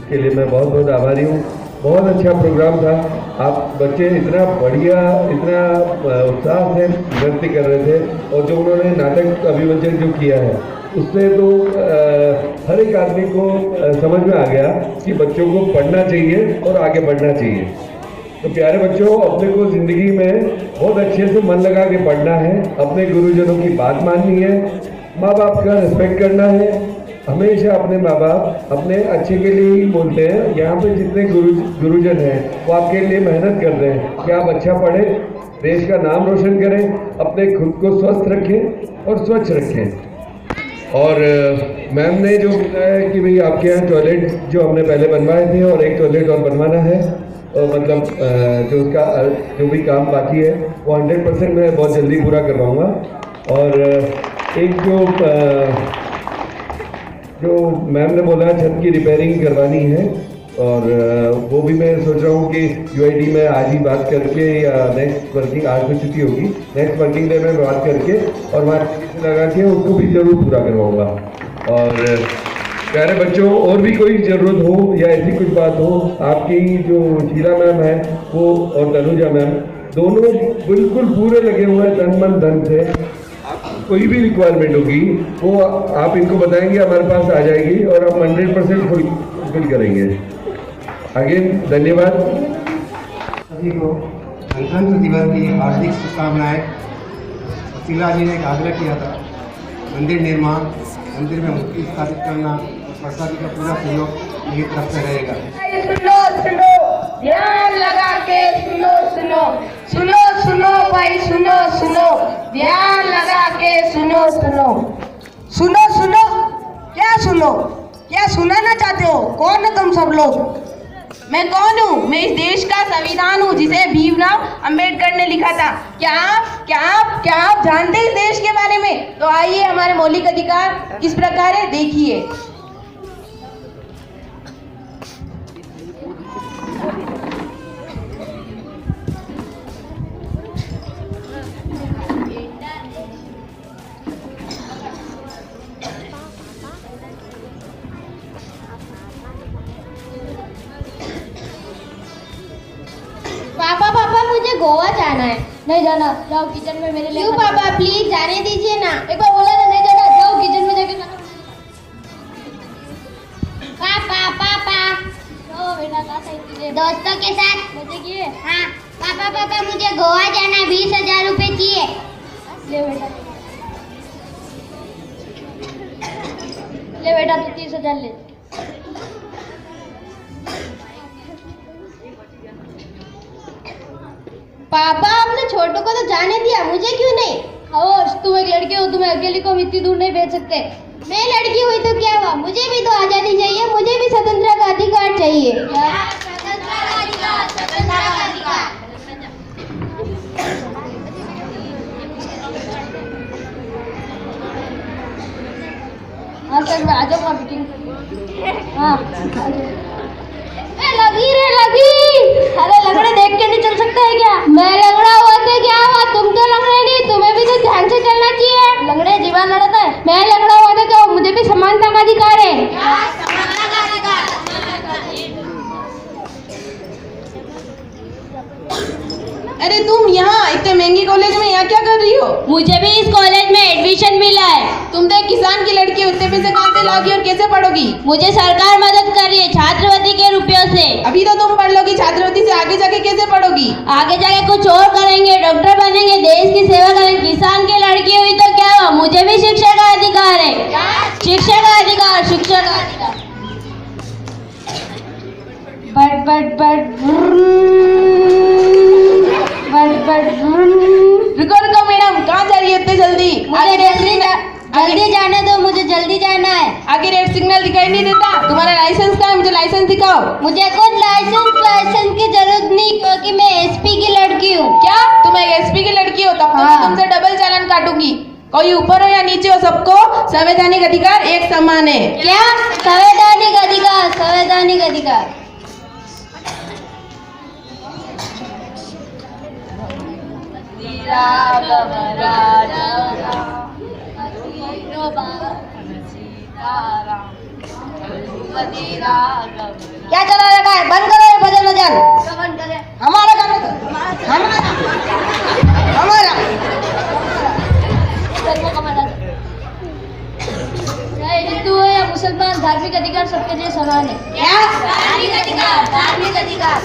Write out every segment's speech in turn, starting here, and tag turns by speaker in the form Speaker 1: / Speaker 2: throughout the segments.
Speaker 1: के लिए मैं बहुत बहुत आभारी हूँ। बहुत अच्छा प्रोग्राम था। आप बच्चे इतना बढ़िया, इतना उत्साह से नृत्य कर रहे थे और जो उन्होंने नाटक अभिव्यंजन जो किया है उससे तो हर एक आदमी को समझ में आ गया कि बच्चों को पढ़ना चाहिए और आगे बढ़ना चाहिए। तो प्यारे बच्चों, अपने को ज़िंदगी में बहुत अच्छे से मन लगा के पढ़ना है, अपने गुरुजनों की बात माननी है, माँ बाप का रिस्पेक्ट करना है। हमेशा अपने माँ बाप अपने अच्छे के लिए ही बोलते हैं। यहाँ पे जितने गुरुजन हैं वो आपके लिए मेहनत कर रहे हैं कि आप अच्छा पढ़ें, देश का नाम रोशन करें, अपने खुद को स्वस्थ रखें और स्वच्छ रखें। और मैम ने जो बताया कि भाई आपके यहाँ टॉयलेट जो हमने पहले बनवाए थे और एक टॉयलेट और बनवाना है, और मतलब जो उसका जो भी काम बाकी है वो 100% मैं बहुत जल्दी पूरा करवाऊँगा। और एक जो मैम ने बोला छत की रिपेयरिंग करवानी है, और वो भी मैं सोच रहा हूँ कि यूआईडी में आज ही बात करके या नेक्स्ट वर्किंग, आज तो छुट्टी होगी, नेक्स्ट वर्किंग डे में बात करके और वहाँ लगा के उसको भी ज़रूर पूरा करवाऊँगा। और प्यारे बच्चों, और भी कोई ज़रूरत हो या ऐसी कुछ बात हो, आपकी जो शीला मैम है वो और तनुजा मैम दोनों बिल्कुल पूरे लगे हुए हैं तन मन धन से। कोई भी रिक्वायरमेंट होगी वो आप इनको बताएंगे, हमारे पास आ जाएगी और हम 100% फुलफिल करेंगे। आगे धन्यवाद।
Speaker 2: सभी को गणतंत्र दिवस की हार्दिक शुभकामनाएं। शीला जी ने एक आग्रह किया था मंदिर निर्माण, मंदिर में मूर्ति स्थापित करना और प्रसाद का पूरा सहयोग मेरी तरफ से रहेगा।
Speaker 3: सुनो सुनो, ध्यान लगा के सुनो सुनो, सुनो सुनो भाई सुनो सुनो, ध्यान लगा के सुनो सुनो। सुनो सुनो, क्या सुनो? क्या सुनाना चाहते हो? कौन हो तुम सब लोग? मैं कौन हूँ? मैं इस देश का संविधान हूँ जिसे भीमराव अंबेडकर ने लिखा था। क्या आप जानते हैं इस देश के बारे में? तो आइए हमारे मौलिक अधिकार किस प्रकार है देखिए।
Speaker 4: पापा मुझे गोवा जाना है। नहीं जाना, जाओ किचन में मेरे लिए। क्यों पापा, प्लीज जाने दीजिए ना। एक बार बोला ना नहीं जाना, जाओ किचन में जाके खाना। पापा ओ बेटा कहाँ था तुझे? दोस्तों के साथ मजे किए? हाँ पापा मुझे गोवा जाना है, 20,000 रुपए चाहिए। ले बेटा तू 30,000 ले। पापा आपने छोटू को तो जाने दिया, मुझे क्यों नहीं? तुम एक लड़के हो, तुम्हें अकेले को इतनी दूर नहीं भेज सकते। मैं लड़की हुई तो क्या हुआ, मुझे भी तो आजादी चाहिए, मुझे भी स्वतंत्रता का अधिकार चाहिए। हाँ सर, मैं आ जाऊंगा मीटिंग। हाँ लगी। अरे लंगड़े देख के नहीं चल सकता है क्या? मैं लंगड़ा हुआ तो क्या हुआ, तुम तो लंगड़े नहीं, तुम्हें भी तो ध्यान से चलना चाहिए। लंगड़े जीवन लड़ता है, मैं लंगड़ा हुआ तो क्या, मुझे भी समानता का अधिकार है।
Speaker 3: अरे तुम यहाँ इतने महंगी कॉलेज में यहाँ क्या कर रही हो?
Speaker 4: मुझे भी इस कॉलेज में एडमिशन मिला है।
Speaker 3: तुम तो एक किसान की लड़की हो, उतने पैसे कहाँ से लाओगी और कैसे पढ़ोगी?
Speaker 4: मुझे सरकार मदद कर रही है छात्रवृत्ति के रुपयों से।
Speaker 3: अभी तो तुम पढ़ लोगी, छात्रवृत्ति से आगे जाके कैसे पढ़ोगी?
Speaker 4: आगे जाके कुछ और करेंगे, डॉक्टर बनेंगे, देश की सेवा करेंगे। किसान की लड़की हुई तो क्या हुआ, मुझे भी शिक्षा का अधिकार है। शिक्षा का अधिकार, शिक्षा का अधिकार।
Speaker 3: रुको मैडम, कहाँ जा रही है इतने जल्दी?
Speaker 4: मुझे जल्दी जाने दो, मुझे जल्दी जाना है।
Speaker 3: आगे रेड सिग्नल दिखाई नहीं देता? तुम्हारा लाइसेंस कहाँ है? मुझे लाइसेंस दिखाओ।
Speaker 4: मुझे कुछ लाइसेंस की जरूरत नहीं, क्योंकि मैं एसपी की लड़की हूँ।
Speaker 3: क्या तुम एक एसपी की लड़की हो? तब तो मैं तुमसे डबल चालान काटूंगी। कोई ऊपर हो या नीचे हो, सबको संवैधानिक अधिकार एक समान है।
Speaker 4: क्या संवैधानिक अधिकार? संवैधानिक अधिकार क्या चला रखा है? बंद करो ये भजन वजन। हमारा काम है, हमारा हिंदू है या मुसलमान, धार्मिक अधिकार सबके लिए समान है। क्या धार्मिक अधिकार? धार्मिक अधिकार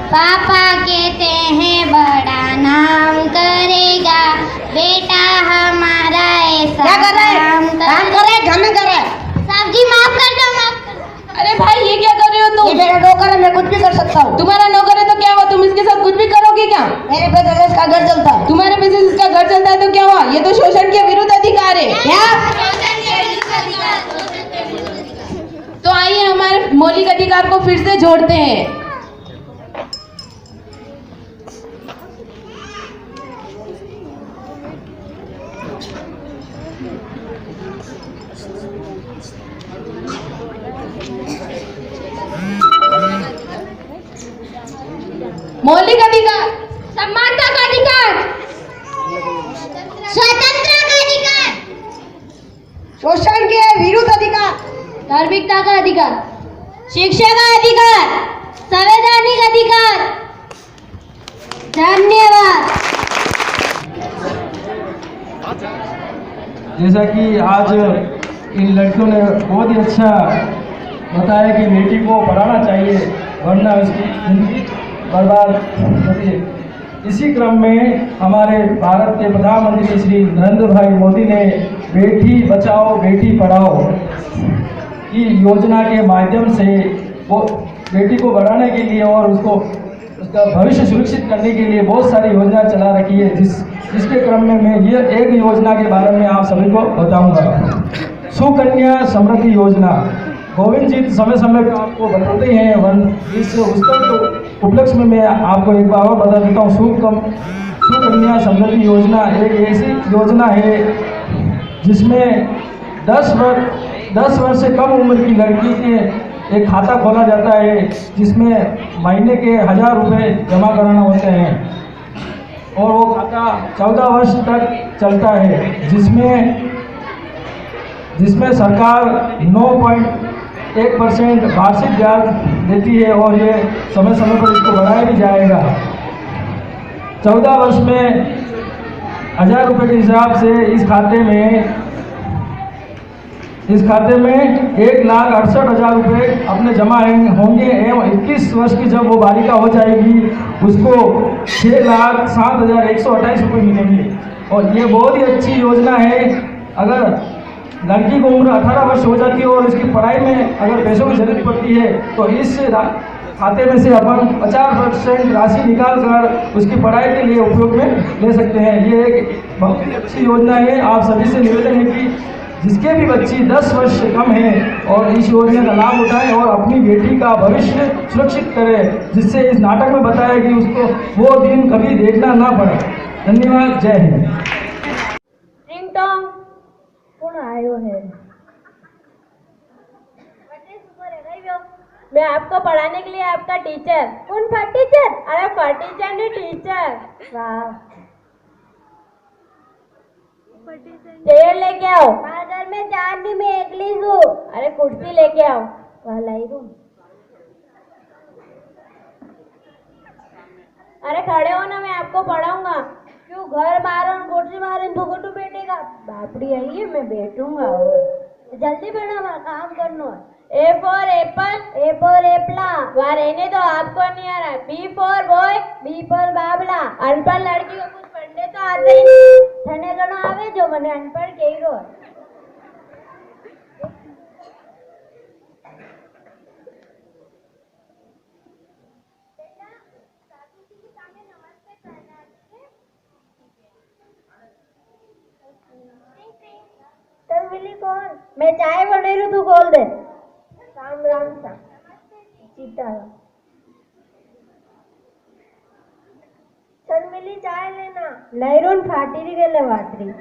Speaker 4: पापा कहते हैं बड़ा नाम करेगा, बेटा हमारा ऐसा क्या कर रहे हैं? काम कर रहे हैं, घर में कर रहे हैं। साहब जी माफ कर दो, माफ कर दो।
Speaker 3: अरे भाई ये क्या कर रहे हो तुम?
Speaker 4: ये मेरा नौकर है, मैं कुछ भी कर सकता हूँ।
Speaker 3: तुम्हारा नौकर है तो क्या हुआ, तुम इसके साथ कुछ भी करोगे क्या?
Speaker 4: मेरे पैसे से इसका घर चलता है।
Speaker 3: तुम्हारे पैसे से इसका घर चलता है तो क्या हुआ? ये तो शोषण के विरुद्ध अधिकार है।
Speaker 4: क्या?
Speaker 3: तो आइए हमारे मौलिक अधिकार को फिर से जोड़ते हैं। मौलिक अधिकार,
Speaker 4: समानता का अधिकार, स्वतंत्रता का अधिकार,
Speaker 3: शोषण के विरुद्ध अधिकार,
Speaker 4: धार्मिकता का अधिकार, शिक्षा का अधिकार, संवैधानिक अधिकार। धन्यवाद।
Speaker 5: जैसा कि आज इन लड़कियों ने बहुत ही अच्छा बताया कि बेटी को पढ़ाना चाहिए, वरना उसकी जिंदगी बर्बाद होती है। इसी क्रम में हमारे भारत के प्रधानमंत्री श्री नरेंद्र भाई मोदी ने बेटी बचाओ बेटी पढ़ाओ की योजना के माध्यम से वो बेटी को बढ़ाने के लिए और उसका भविष्य सुरक्षित करने के लिए बहुत सारी योजना चला रखी है, जिसके क्रम में मैं ये एक योजना के बारे में आप सभी को बताऊंगा। सुकन्या समृद्धि योजना। गोविंद जी समय समय पर आपको बताते हैं, इस उसके उपलक्ष्य में मैं आपको एक बार और बता देता हूँ। सुकन्या समृद्धि योजना एक ऐसी योजना है जिसमें 10 वर्ष से कम उम्र की लड़की के एक खाता खोला जाता है, जिसमें महीने के 1000 रुपये जमा कराना होते हैं और वो खाता 14 वर्ष तक चलता है, जिसमें सरकार 9.1% वार्षिक ब्याज देती है और ये समय समय पर इसको बढ़ाया भी जाएगा। 14 वर्ष में 1000 रुपये के हिसाब से इस खाते में 1,68,000 रुपये अपने जमा होंगे एवं 21 वर्ष की जब वो बालिका हो जाएगी उसको 6,07,128 रुपये मिलेंगे। और ये बहुत ही अच्छी योजना है। अगर लड़की को उम्र 18 वर्ष हो जाती है और उसकी पढ़ाई में अगर पैसों की जरूरत पड़ती है तो इस खाते में से अपन 50% राशि निकाल कर उसकी पढ़ाई के लिए उपयोग में ले सकते हैं। ये एक बहुत ही अच्छी योजना है। आप सभी से निवेदन है कि जिसके भी बच्ची 10 वर्ष से कम है और इस योजना का लाभ उठाएं और अपनी बेटी का भविष्य सुरक्षित करें, जिससे इस नाटक में बताया कि उसको वो दिन कभी देखना ना पड़े। धन्यवाद। जय हिंद।
Speaker 4: रिंगटोन कौन आयो है? मैं आपको पढ़ाने के लिए आपका टीचर। कौन फट टीचर? अरे फट टीचर नहीं, टीचर। वाह। चेयर लेके आओ। हमारे घर में 4 नहीं, मैं अकेली हूँ। अरे कुर्सी लेके आओ। वहाँ लाई रूम। अरे खड़े हो ना, मैं आपको पढ़ाऊंगा। क्यों घर मारो कुर्सी मारो भुगटू बैठेगा? बापड़ी आई है, मैं बैठूंगा। जल्दी बैठो, हमारा काम करना है। A for apple, A for एप्पला। वहाँ रहने दो, आपको नहीं आ रहा। B for boy, B for Babla. अनपढ़ लड़की को कुछ पढ़ने तो आते ही नहीं। थने जनो आवे जो मने अनपढ़ कही रो। चल मिली कौन? मैं चाय बना रही हूँ, तू खोल दे। राम राम सा सीता। चल मिली चाय लेना। लहरून फाटी रही गेले वाटरी।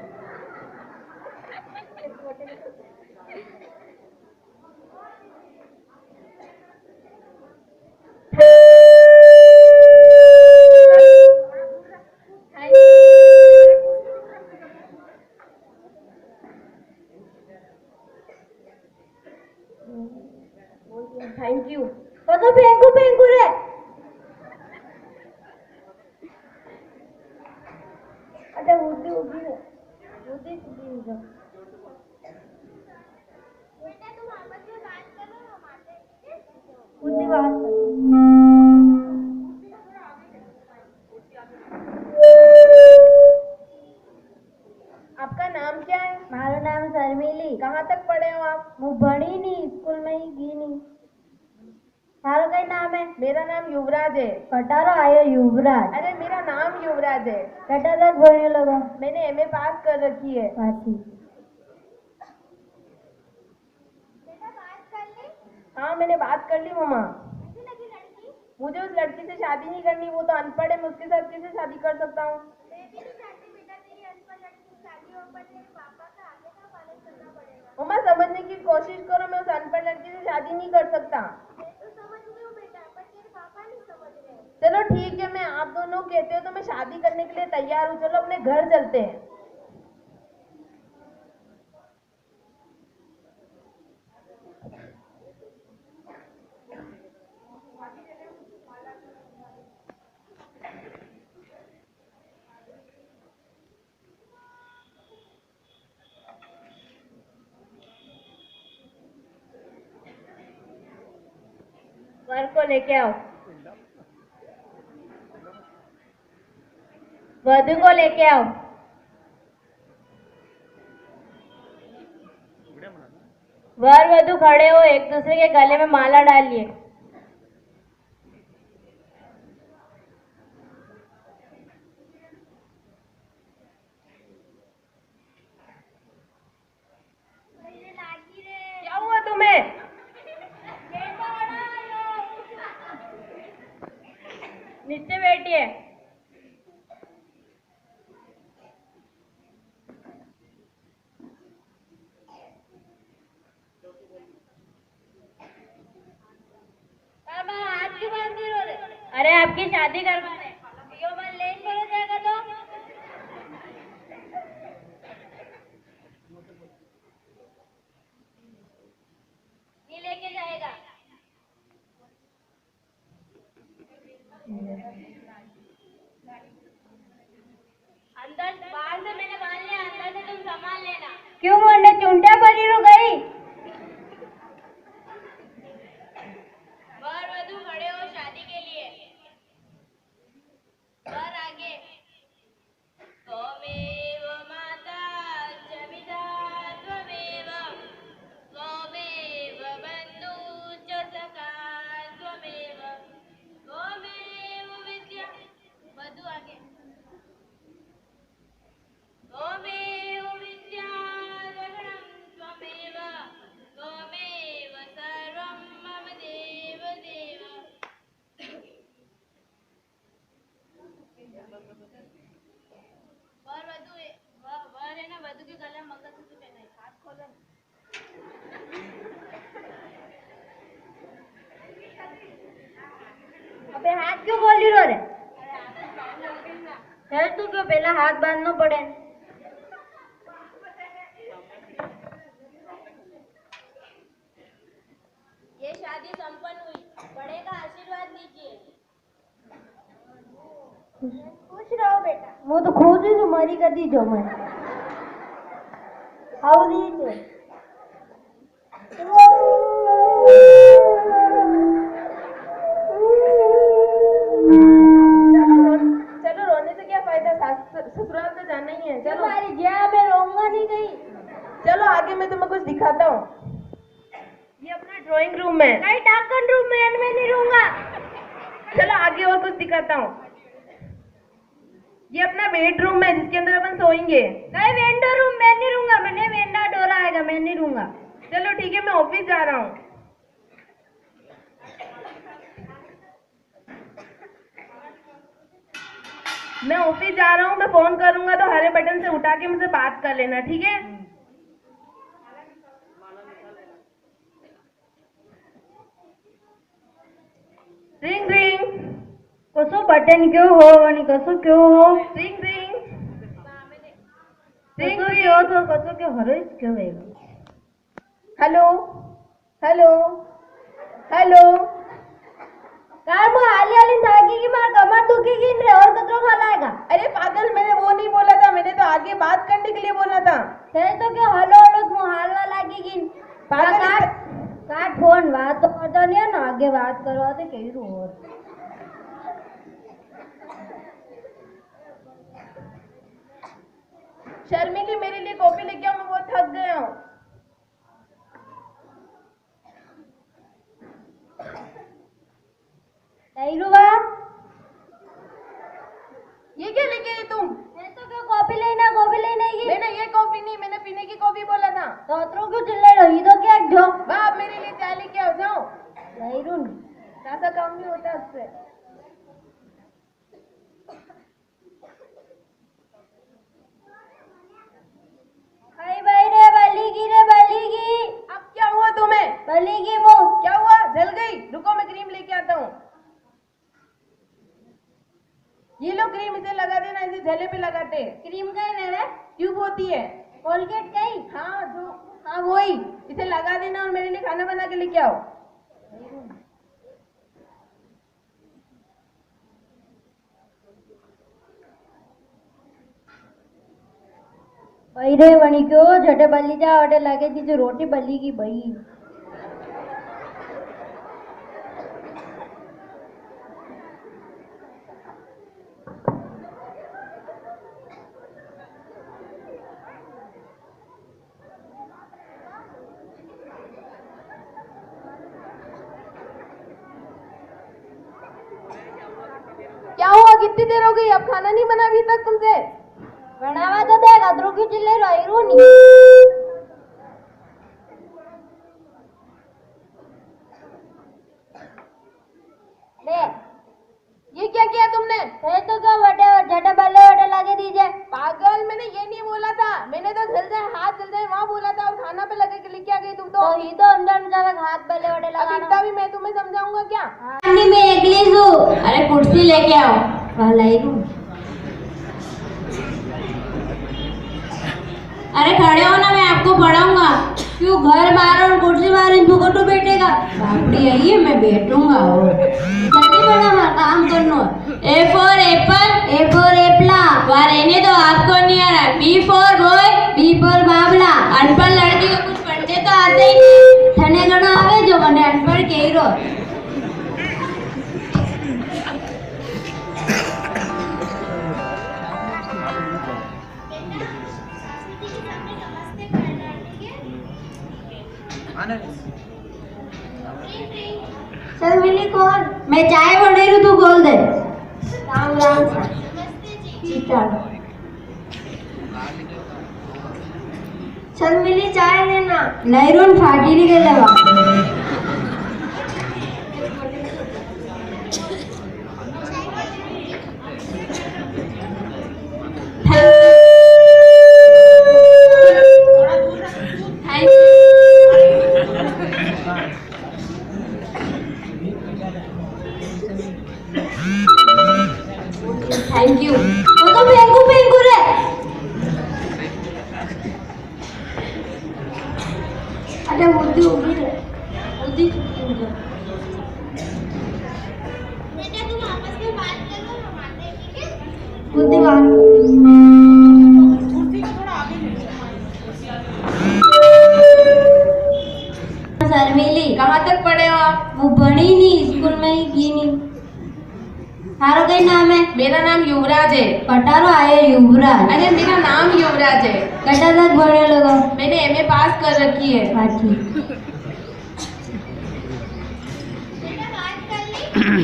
Speaker 4: Thank you. कदों फेंकू रे। अरे उड़ी रे। उड़ी जा। बेटा तुम आपस में बात करो, हम आते हैं। उड़ी बात करो। आपका नाम क्या है? हमारा नाम शर्मिली। कहाँ तक पढ़े हो आप? वो बड़ी नहीं, स्कूल में ही गई नहीं। थारो कई नाम है? मेरा नाम युवराज है। कटारो आयो युवराज। अरे मेरा नाम युवराज है। कटा तक पढ़ने लगा? मैंने एमए पास कर रखी है। बेटा बात कर ली? हाँ मैंने बात कर ली मम्मा। लगी लड़की? मुझे उस लड़की से शादी नहीं करनी, वो तो अनपढ़ है। मैं उसके साथ कैसे शादी कर सकता हूँ? मैं भी नहीं चाहती बेटा तेरी अनपढ़ लड़की से शादी हो, पर तेरे पापा का आगे का पालन करना पड़ेगा। मम्मा समझने की कोशिश करो, मैं उस अनपढ़ लड़की से शादी नहीं कर सकता। चलो ठीक है, मैं आप दोनों कहते हो तो मैं शादी करने के लिए तैयार हूँ। चलो अपने घर चलते हैं। वर को लेके आओ। वधु को लेके आओ। वर वधु खड़े हो, एक दूसरे के गले में माला डालिए।
Speaker 3: क्या हुआ तुम्हें?
Speaker 4: नीचे बैठिए। अरे आपकी शादी करवा रहे, यो मन लेन भरो जाएगा तो ये लेके जाएगा। अंदर बाहर से मैंने बांध लिया, अंदर से तुम संभाल लेना। क्यों मुंडे चुंटा भरी रो गई? वर वधु खड़े हो शादी के लिए। वर आगे। त्वमेव माता च पिता त्वमेव, त्वमेव बन्धु च सखा त्वमेव, त्वमेव विद्या। वधु आगे। त्वमेव विद्याधरणं त्वमेव, त्वमेव सर्वं मम देव देव। वर है ना, वधु के गले में मंगलसूत्र पहना है। हाथ खोलो। अबे हाथ क्यों खोल रही रे? है तू क्यों पहला हाथ बांधना पड़े? ये शादी संपन्न हुई, बड़े का आशीर्वाद लीजिए। खुश रहो बेटा। वो तो खुश ही तुम्हारी कर दी जो मैं हाउ दी
Speaker 3: चलो रोने से क्या फायदा, ससुराल तो जाना ही है। चलो
Speaker 4: तुम्हारी जिया में रोऊंगा नहीं कहीं।
Speaker 3: चलो आगे मैं तुम्हें कुछ दिखाता हूँ। ये अपना ड्राइंग रूम है।
Speaker 4: नहीं डाकन रूम में मैं नहीं रहूंगा।
Speaker 3: चलो आगे और कुछ दिखाता हूँ। ये अपना बेडरूम है जिसके अंदर अपन सोएंगे।
Speaker 4: नहीं वेंडो रूम मैं नहीं रहूंगा। मैंने वेंडा डोरा आएगा, मैं नहीं रहूंगा।
Speaker 3: चलो ठीक है, मैं ऑफिस जा रहा हूँ। मैं ऑफिस जा रहा हूँ, मैं फोन करूंगा तो हरे बटन से उठा के मुझसे बात कर लेना, ठीक है? Ring ring.
Speaker 4: कसो बटन क्यों हो आणि कसो क्यों हो?
Speaker 3: Ring ring.
Speaker 4: कसो क्यों तो कसो क्यों हरोइस क्यों है?
Speaker 3: Hello hello hello.
Speaker 4: कार मो हाली हाली थाकी की मार कमर दुखेगी रे और कचरो खा लाएगा।
Speaker 3: अरे पागल, मैंने वो नहीं बोला था, मैंने तो आगे बात करने के लिए बोला था।
Speaker 4: ते तो क्यों हलो हलो मो हालवा लागेगी।
Speaker 3: पागल
Speaker 4: काट फोन बात तो करता नहीं है ना, आगे बात करवा दे कहीं रो।
Speaker 3: शर्मिली मेरे लिए कॉफी लेके आओ, मैं बहुत थक गया हूँ।
Speaker 4: नहीं रुआ।
Speaker 3: ये क्या लेके आई तुम?
Speaker 4: मैं तो क्यों कॉफी लेने की।
Speaker 3: मैंने ये कॉफी नहीं, मैंने पीने की कॉफी बोला था।
Speaker 4: तो अतरो क्यों चिल्ला रही तो क्या जो?
Speaker 3: वाह, आप मेरे लिए चाय लेके आओ, जाओ।
Speaker 4: नहीं रुन।
Speaker 3: ज्यादा काम नहीं होता उससे।
Speaker 4: बलीगी।
Speaker 3: अब क्या हुआ तुम्हें?
Speaker 4: बलीगी वो।
Speaker 3: क्या हुआ? जल गई? रुको मैं क्रीम लेके आता हूँ। ये लो क्रीम, इसे लगा देना, इसे जले पे लगाते हैं।
Speaker 4: क्रीम का है मेरे?
Speaker 3: ट्यूब होती है।
Speaker 4: कोलगेट का ही?
Speaker 3: हाँ वही, इसे लगा देना और मेरे लिए खाना बना के लेके आओ।
Speaker 4: भाई रे वणी क्यों झटे बली जा अटे लगे थी जो रोटी बली की भाई।
Speaker 3: कितनी देर हो गई, अब खाना नहीं बना अभी तक तुमसे?
Speaker 4: बनावा तो देख, अदरू की चिल्ले रोईरू नहीं। देख,
Speaker 3: ये क्या किया तुमने?
Speaker 4: ये तो क्या बटे झटे बल्ले वटे लगे दीजिए।
Speaker 3: पागल, मैंने ये नहीं बोला था, मैंने तो जल जाए हाथ जल जाए वहाँ बोला था, और खाना पे लगे के लेके आ गई तुम तो।
Speaker 4: तो ही तो अंदर जावे हाथ बल्ले वटे
Speaker 3: अब
Speaker 4: लगाना।
Speaker 3: इतना भी मैं तुम्हें समझाऊंगा क्या?
Speaker 4: आंटी मैं अकेली हूँ। अरे कुर्सी लेके आओ। लाई हूँ। अरे खड़े हो ना, मैं आपको पढ़ाऊंगा। क्यों घर बाहर और कुर्सी बाहर इन को तो बैठेगा? बापड़ी आई है, मैं बैठूंगा। जल्दी बड़ा काम करना। A for apple. A for एप्पला। वहाँ रहने दो, आपको नहीं आ रहा। B for boy. B for बाबला। अनपढ़ लड़की को कुछ पढ़ने तो आते ही नहीं। थने गणो आवे जो मने अनपढ़ कही रो। चल मिली कौन? मैं चाय बना रही हूँ, तू खोल दे। राम राम चल मिली चाय लेना। लहरून फाटी नहीं गई दवा। Thank you. वो तो फेंकू रे। अरे बुद्धि होगी रे, बुद्धि बेटा तुम आपस में बात कर लो, हम आते हैं, ठीक है? बुद्धि बात कुर्सी को थोड़ा आगे ले जाओ। शर्मिली कहाँ तक पढ़े हो आप? वो पढ़ी नहीं, स्कूल में ही की नहीं। तारो कई नाम है?
Speaker 3: मेरा नाम युवराज है।
Speaker 4: कटारो आए युवराज।
Speaker 3: अरे मेरा नाम युवराज है।
Speaker 4: कटा तक पढ़े लोगों?
Speaker 3: मैंने एमए पास कर रखी है।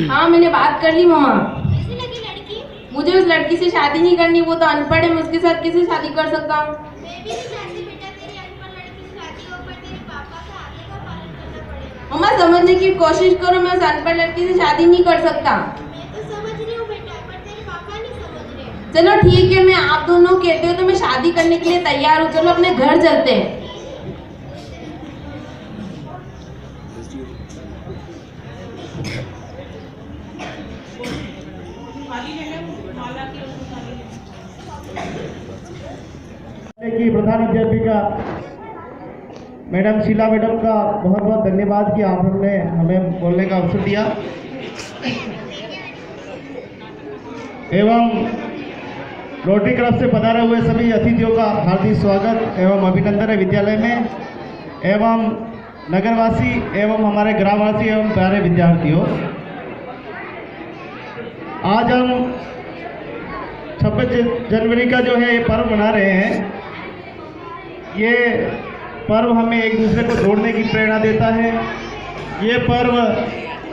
Speaker 3: हाँ मैंने बात कर ली मामा।
Speaker 4: कैसी लगी लड़की?
Speaker 3: मुझे उस लड़की से शादी नहीं करनी, वो तो अनपढ़ है, मैं उसके साथ कैसे शादी कर सकता हूँ?
Speaker 4: मैं भी नहीं चाहती बेटा तेरी अनपढ़ लड़की से शादी हो, पर तेरे पापा का आगे का पालन करना पड़ेगा।
Speaker 3: मम्मा समझने की कोशिश करो, मैं उस अनपढ़ लड़की से शादी नहीं कर सकता।
Speaker 4: मैं तो समझ रही हूँ बेटा, पर तेरे पापा नहीं समझ रहे।
Speaker 3: चलो ठीक है, मैं आप दोनों कहते हो तो मैं शादी करने के लिए तैयार हूँ। चलो अपने घर चलते हैं।
Speaker 6: की प्रधान अध्यापिका मैडम शीला मैडम का बहुत बहुत धन्यवाद कि आपने हमें बोलने का अवसर दिया, एवं रोटरी क्लब से पधारे हुए सभी अतिथियों का हार्दिक स्वागत एवं अभिनंदन है विद्यालय में, एवं नगरवासी एवं हमारे ग्रामवासी एवं प्यारे विद्यार्थियों। आज हम 26 जनवरी का जो है ये पर्व मना रहे हैं। ये पर्व हमें एक दूसरे को जोड़ने की प्रेरणा देता है। ये पर्व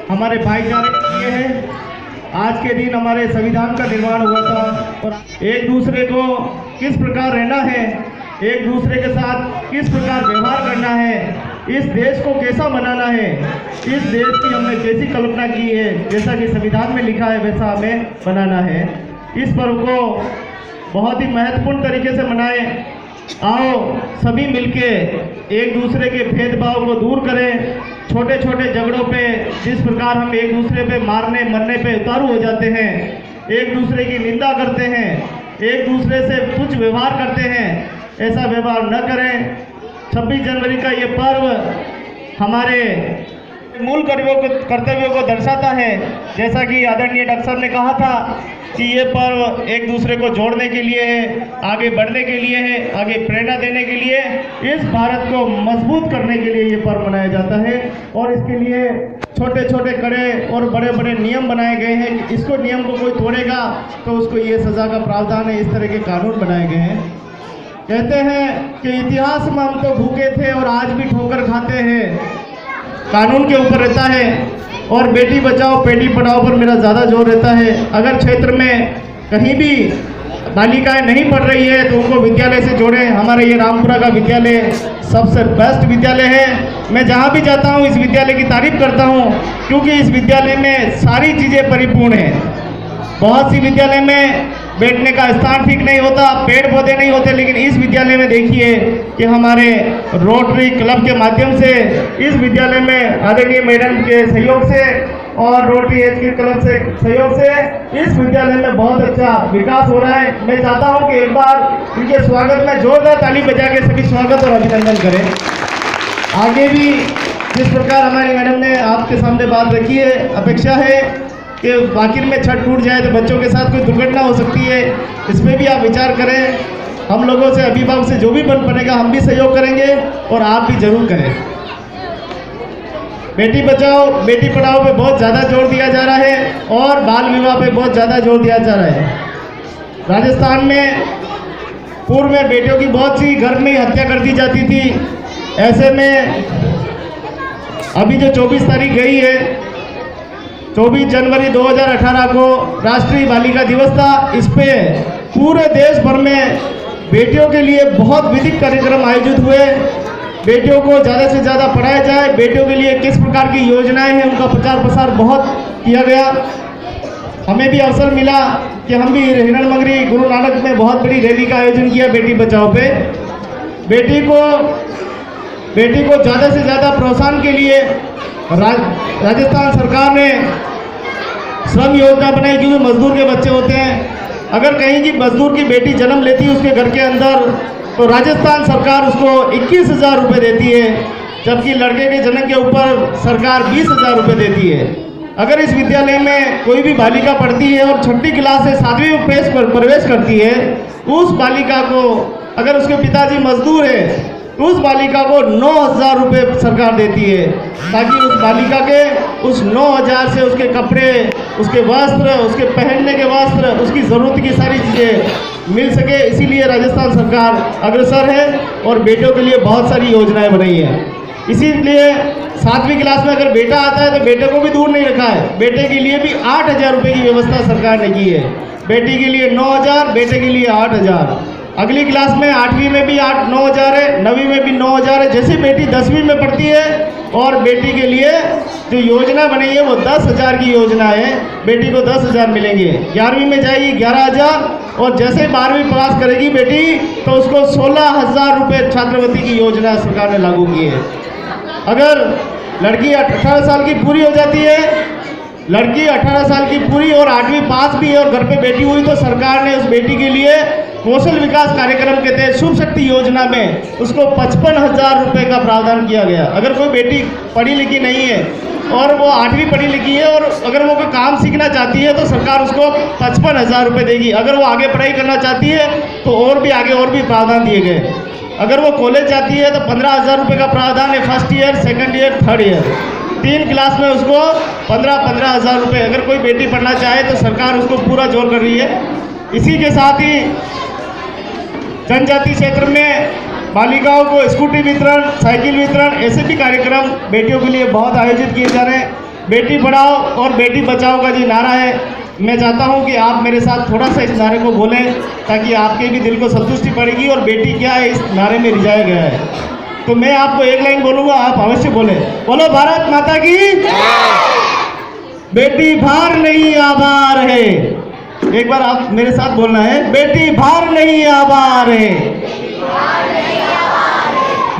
Speaker 6: हमारे भाईचारे के लिए है। आज के दिन हमारे संविधान का निर्माण हुआ था और एक दूसरे को किस प्रकार रहना है, एक दूसरे के साथ किस प्रकार व्यवहार करना है, इस देश को कैसा बनाना है, इस देश की हमने कैसी कल्पना की है, जैसा कि संविधान में लिखा है वैसा हमें बनाना है। इस पर्व को बहुत ही महत्वपूर्ण तरीके से मनाएं। आओ सभी मिलके एक दूसरे के भेदभाव को दूर करें। छोटे छोटे झगड़ों पे जिस प्रकार हम एक दूसरे पे मारने मरने पे उतारू हो जाते हैं, एक दूसरे की निंदा करते हैं, एक दूसरे से तुच्छ व्यवहार करते हैं, ऐसा व्यवहार न करें। 26 जनवरी का ये पर्व हमारे मूल कर्तव्यों को दर्शाता है। जैसा कि आदरणीय डॉक्टर साहब ने कहा था कि ये पर्व एक दूसरे को जोड़ने के लिए है, आगे बढ़ने के लिए है, आगे प्रेरणा देने के लिए, इस भारत को मजबूत करने के लिए ये पर्व मनाया जाता है। और इसके लिए छोटे छोटे कड़े और बड़े बड़े नियम बनाए गए हैं। इसको नियम को कोई तोड़ेगा तो उसको ये सज़ा का प्रावधान है। इस तरह के कानून बनाए गए हैं। कहते हैं कि इतिहास में हम तो भूखे थे और आज भी ठोकर खाते हैं। कानून के ऊपर रहता है और बेटी बचाओ बेटी पढ़ाओ पर मेरा ज़्यादा जोर रहता है। अगर क्षेत्र में कहीं भी बालिकाएं नहीं पढ़ रही है तो उनको विद्यालय से जोड़ें। हमारे ये रामपुरा का विद्यालय सबसे बेस्ट विद्यालय है। मैं जहाँ भी जाता हूँ इस विद्यालय की तारीफ करता हूँ, क्योंकि इस विद्यालय में सारी चीज़ें परिपूर्ण हैं। बहुत सी विद्यालय में बैठने का स्थान ठीक नहीं होता, पेड़ पौधे नहीं होते, लेकिन इस विद्यालय में देखिए कि हमारे रोटरी क्लब के माध्यम से इस विद्यालय में आदरणीय मैडम के सहयोग से और रोटरी एज के क्लब से सहयोग से इस विद्यालय में बहुत अच्छा विकास हो रहा है। मैं चाहता हूं कि एक बार इनके स्वागत में जोरदार ताली बजा के सभी स्वागत और अभिनंदन करें। आगे भी जिस प्रकार हमारी मैडम ने आपके सामने बात रखी है, अपेक्षा है कि आखिर में छत टूट जाए तो बच्चों के साथ कोई दुर्घटना हो सकती है, इस पर भी आप विचार करें। हम लोगों से, अभिभावक से जो भी बन पड़ेगा हम भी सहयोग करेंगे और आप भी जरूर करें। बेटी बचाओ बेटी पढ़ाओ पे बहुत ज़्यादा जोर दिया जा रहा है और बाल विवाह पे बहुत ज़्यादा जोर दिया जा रहा है। राजस्थान में पूर्व में बेटियों की बहुत सी घर में हत्या कर दी जाती थी। ऐसे में अभी जो 24 तारीख गई है, 24 जनवरी 2018 को राष्ट्रीय बालिका दिवस था। इस पे पूरे देश भर में बेटियों के लिए बहुत विधिक कार्यक्रम आयोजित हुए। बेटियों को ज़्यादा से ज़्यादा पढ़ाया जाए, बेटियों के लिए किस प्रकार की योजनाएं हैं उनका प्रचार प्रसार बहुत किया गया। हमें भी अवसर मिला कि हम भी हिरणमंगरी गुरु नानक में बहुत बड़ी रैली का आयोजन किया बेटी बचाओ पे। बेटी को ज़्यादा से ज़्यादा प्रोत्साहन के लिए राजस्थान सरकार ने श्रम योजना बनाई, क्योंकि मजदूर के बच्चे होते हैं। अगर कहीं की मजदूर की बेटी जन्म लेती है उसके घर के अंदर, तो राजस्थान सरकार उसको 21,000 रुपये देती है, जबकि लड़के के जन्म के ऊपर सरकार 20,000 रुपये देती है। अगर इस विद्यालय में कोई भी बालिका पढ़ती है और 6ठी क्लास से 7वीं में प्रवेश करती है, उस बालिका को, अगर उसके पिताजी मजदूर है, उस बालिका को 9,000 रुपये सरकार देती है, ताकि उस बालिका के उस 9,000 से उसके कपड़े, उसके वस्त्र, उसके पहनने के वस्त्र, उसकी ज़रूरत की सारी चीज़ें मिल सके। इसीलिए राजस्थान सरकार अग्रसर है और बेटों के लिए बहुत सारी योजनाएं बनाई हैं। इसीलिए 7वीं क्लास में अगर बेटा आता है तो बेटे को भी दूर नहीं रखा है। बेटे के लिए भी 8,000 रुपये की व्यवस्था सरकार ने की है। बेटी के लिए 9,000, बेटे के लिए 8,000। अगली क्लास में 8वीं में भी 9,000 है, 9वीं में भी 9,000 है। जैसे बेटी 10वीं में पढ़ती है और बेटी के लिए जो योजना बनी है वो 10,000 की योजना है, बेटी को 10,000 मिलेंगे। 11वीं में जाएगी 11,000 और जैसे 12वीं पास करेगी बेटी तो उसको 16,000 रुपये छात्रवृत्ति की योजना सरकार ने लागू की है। अगर लड़की 18 साल की पूरी हो जाती है, लड़की 18 साल की पूरी और 8वीं पास भी है और घर पे बेटी हुई, तो सरकार ने उस बेटी के लिए कौशल विकास कार्यक्रम के तहत शुभ शक्ति योजना में उसको 55,000 रुपये का प्रावधान किया गया। अगर कोई बेटी पढ़ी लिखी नहीं है और वो 8वीं पढ़ी लिखी है और अगर वो कोई काम सीखना चाहती है तो सरकार उसको 55,000 रुपये देगी। अगर वो आगे पढ़ाई करना चाहती है तो और भी प्रावधान दिए गए। अगर वो कॉलेज जाती है तो 15,000 रुपये का प्रावधान है, first year, second year, third year. 3 class में उसको 15,000 रुपये। अगर कोई बेटी पढ़ना चाहे तो सरकार उसको पूरा जोर कर रही है। इसी के साथ ही जनजाति क्षेत्र में बालिकाओं को स्कूटी वितरण, साइकिल वितरण, ऐसे भी कार्यक्रम बेटियों के लिए बहुत आयोजित किए जा रहे हैं। बेटी पढ़ाओ और बेटी बचाओ का जो नारा है, मैं चाहता हूं कि आप मेरे साथ थोड़ा सा इस नारे को बोलें, ताकि आपके भी दिल को संतुष्टि पड़ेगी और बेटी क्या है इस नारे में रिझाया गया है। तो मैं आपको एक लाइन बोलूँगा, आप अवश्य बोलें। बोलो भारत माता की, बेटी भार नहीं आभार है। एक बार आप मेरे साथ बोलना है, बेटी भार नहीं आभार है,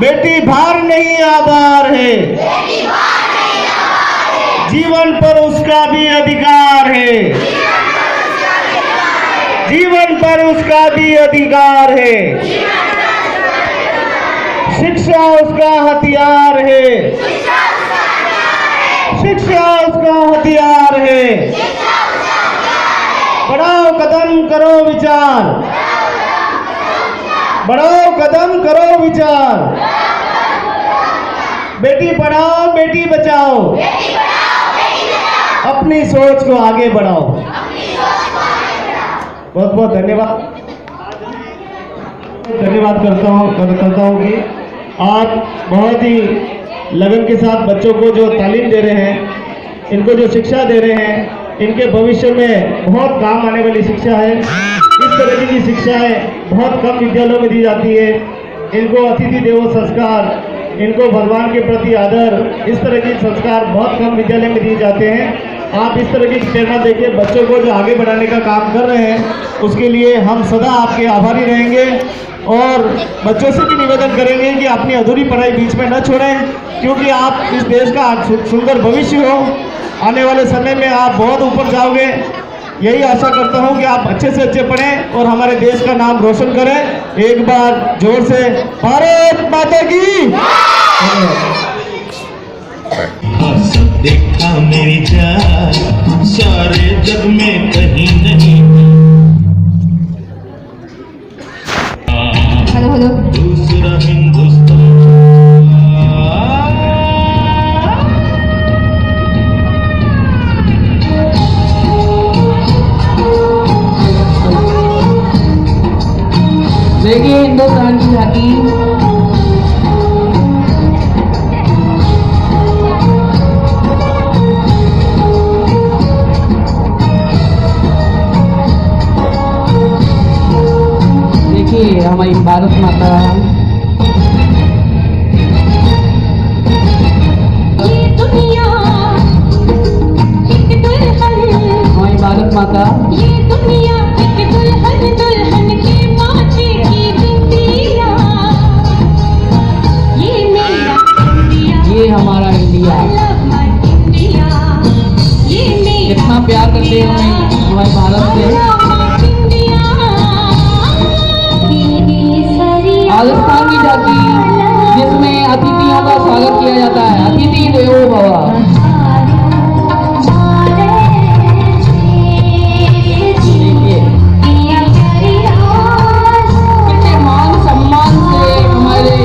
Speaker 6: बेटी भार नहीं आभार है, जीवन पर उसका भी अधिकार है, जीवन पर उसका भी अधिकार है, शिक्षा उसका हथियार है, शिक्षा उसका हथियार है। बढ़ाओ कदम करो विचार, बढ़ाओ कदम करो विचार, बेटी पढ़ाओ बेटी बचाओ, अपनी सोच को आगे बढ़ाओ। बहुत बहुत धन्यवाद करता हूँ कि आप बहुत ही लगन के साथ बच्चों को जो तालीम दे रहे हैं, इनको जो शिक्षा दे रहे हैं इनके भविष्य में बहुत काम आने वाली शिक्षा है। इस तरह की शिक्षाएं बहुत कम विद्यालयों में दी जाती है। इनको अतिथि देवो संस्कार, इनको भगवान के प्रति आदर, इस तरह के संस्कार बहुत कम विद्यालय में दिए जाते हैं। आप इस तरह की प्रेरणा देके बच्चों को जो आगे बढ़ाने का काम कर रहे हैं उसके लिए हम सदा आपके आभारी रहेंगे और बच्चों से भी निवेदन करेंगे कि अपनी अधूरी पढ़ाई बीच में न छोड़ें, क्योंकि आप इस देश का सुंदर भविष्य हो। आने वाले समय में आप बहुत ऊपर जाओगे। यही आशा करता हूं कि आप अच्छे से अच्छे पढ़ें और हमारे देश का नाम रोशन करें। एक बार जोर से भारत माता की।
Speaker 7: देखा मेरी जान सारे जग में कहीं नहीं।
Speaker 4: हेलो हेलो
Speaker 7: दूसरा हिंदुस्तान।
Speaker 5: देखिए हिंदुस्तान की झांकी। देखिए हमारी भारत माता।
Speaker 4: ये दुनिया एक दुल्हन,
Speaker 5: हमारी भारत माता।
Speaker 4: ये दुनिया एक दुल्हन, दुल्हन के माथे की बिंदिया। ये मेरा इंडिया,
Speaker 5: ये हमारा India.
Speaker 4: I love my India। ये मेरा
Speaker 5: कितना प्यार करते हैं हमें हमारे भारत से। राजस्थान की झांकी जिसमें अतिथियों का स्वागत किया जाता है। अतिथि देवो भव। देखिए कितने मान सम्मान से हमारे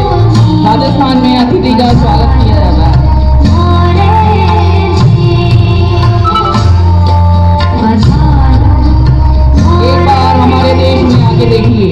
Speaker 5: राजस्थान में अतिथि का स्वागत किया जाता है। एक बार हमारे देश में आके देखिए।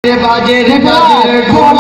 Speaker 7: बाजे रे
Speaker 5: बाजे
Speaker 7: ढोल।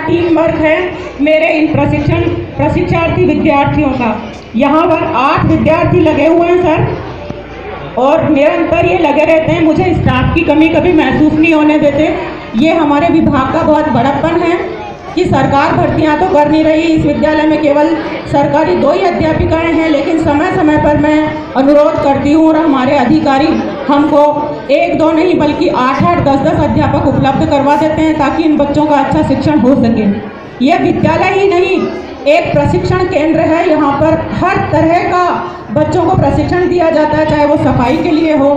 Speaker 8: टीम वर्क है मेरे इन प्रशिक्षार्थी विद्यार्थियों का। यहाँ पर 8 विद्यार्थी लगे हुए हैं सर, और निरंतर ये लगे रहते हैं, मुझे स्टाफ की कमी कभी महसूस नहीं होने देते। ये हमारे विभाग का बहुत बड़प्पन है कि सरकार भर्तियां तो कर नहीं रही, इस विद्यालय में केवल सरकारी 2 ही अध्यापिकाएं हैं, लेकिन समय समय पर मैं अनुरोध करती हूँ और हमारे अधिकारी हमको 1-2 नहीं बल्कि 8-8, 10-10 अध्यापक उपलब्ध करवा देते हैं ताकि इन बच्चों का अच्छा शिक्षण हो सके। यह विद्यालय ही नहीं, एक प्रशिक्षण केंद्र है। यहाँ पर हर तरह का बच्चों को प्रशिक्षण दिया जाता है, चाहे वो सफाई के लिए हो,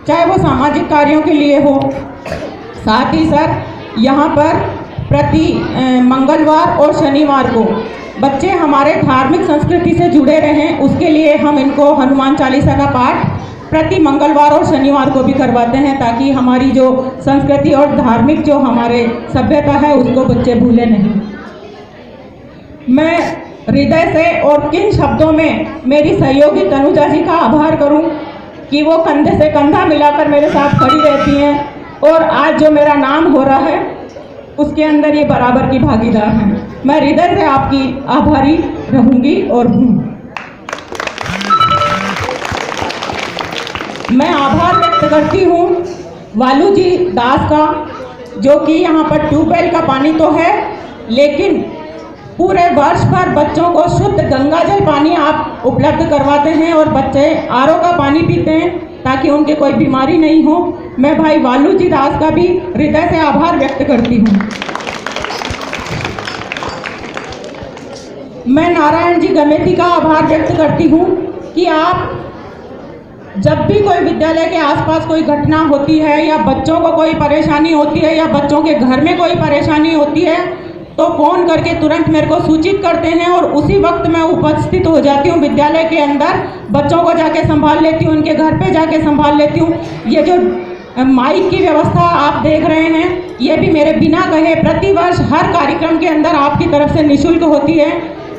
Speaker 8: चाहे वो सामाजिक कार्यों के लिए हो। साथ ही सर यहाँ पर प्रति मंगलवार और शनिवार को बच्चे हमारे धार्मिक संस्कृति से जुड़े रहें, उसके लिए हम इनको हनुमान चालीसा का पाठ प्रति मंगलवार और शनिवार को भी करवाते हैं ताकि हमारी जो संस्कृति और धार्मिक जो हमारे सभ्यता है उसको बच्चे भूले नहीं। मैं हृदय से और किन शब्दों में मेरी सहयोगी तनुजा जी का आभार करूं कि वो कंधे से कंधा मिलाकर मेरे साथ खड़ी रहती हैं, और आज जो मेरा नाम हो रहा है उसके अंदर ये बराबर की भागीदार हैं। मैं हृदय से आपकी आभारी रहूंगी और हूँ। मैं आभार व्यक्त करती हूँ वालू जी दास का, जो कि यहाँ पर ट्यूबवेल का पानी तो है, लेकिन पूरे वर्ष भर बच्चों को शुद्ध गंगा जल पानी आप उपलब्ध करवाते हैं और बच्चे आरओ का पानी पीते हैं ताकि उनके कोई बीमारी नहीं हो। मैं भाई वालू जी दास का भी हृदय से आभार व्यक्त करती हूँ। मैं नारायण जी गमेती का आभार व्यक्त करती हूँ कि आप जब भी कोई विद्यालय के आसपास कोई घटना होती है या बच्चों को कोई परेशानी होती है या बच्चों के घर में कोई परेशानी होती है तो फ़ोन करके तुरंत मेरे को सूचित करते हैं और उसी वक्त मैं उपस्थित हो जाती हूँ विद्यालय के अंदर। बच्चों को जाके संभाल लेती हूँ, उनके घर पे जाके संभाल लेती हूँ। ये जो माइक की व्यवस्था आप देख रहे हैं, ये भी मेरे बिना कहे प्रतिवर्ष हर कार्यक्रम के अंदर आपकी तरफ से निःशुल्क होती है।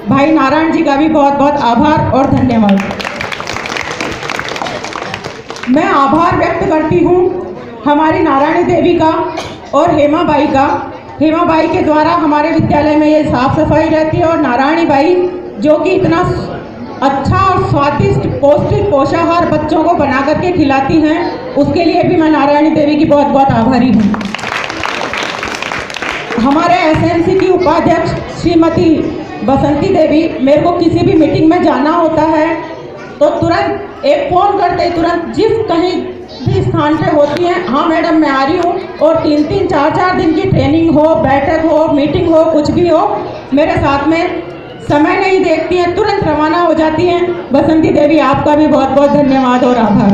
Speaker 8: भाई नारायण जी का भी बहुत बहुत आभार और धन्यवाद। मैं आभार व्यक्त करती हूँ हमारी नारायणी देवी का और हेमा बाई का। हेमा बाई के द्वारा हमारे विद्यालय में ये साफ सफाई रहती है, और नारायणी बाई जो कि इतना अच्छा और स्वादिष्ट पौष्टिक पोषाहार बच्चों को बना करके खिलाती हैं, उसके लिए भी मैं नारायणी देवी की बहुत बहुत आभारी हूँ। हमारे एसएमसी की उपाध्यक्ष श्रीमती बसंती देवी, मेरे को किसी भी मीटिंग में जाना होता है तो तुरंत एक फ़ोन करते ही तुरंत जिस कहीं भी स्थान पे होती हैं, हाँ मैडम मैं आ रही हूँ, और 3-3, 4-4 दिन की ट्रेनिंग हो, बैठक हो, मीटिंग हो, कुछ भी हो, मेरे साथ में समय नहीं देखती हैं, तुरंत रवाना हो जाती हैं। बसंती देवी आपका भी बहुत बहुत धन्यवाद और आभार।